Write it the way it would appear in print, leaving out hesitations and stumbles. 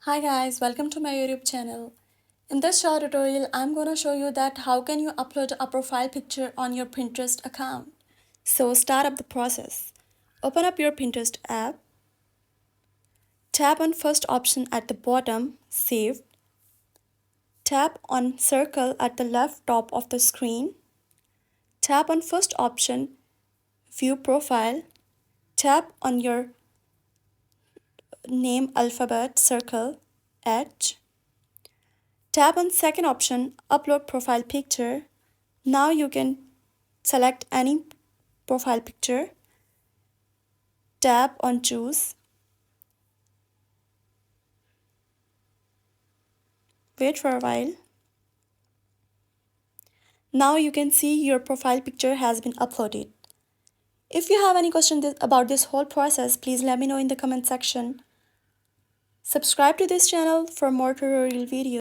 Hi guys, welcome to my YouTube channel. In this short tutorial, I'm gonna show you that how can you upload a profile picture on your Pinterest account. So start up the process. Open up your Pinterest app. Tap on first option at the bottom, Saved. Tap on circle at the left top of the screen. Tap on first option, View Profile. Tap on your name alphabet circle, H. Tap on second option, Upload Profile Picture. Now you can select any profile picture. Tap on Choose. Wait for a while. Now you can see your profile picture has been uploaded. If you have any question about this whole process, please let me know in the comment section. Subscribe to this channel for more tutorial videos.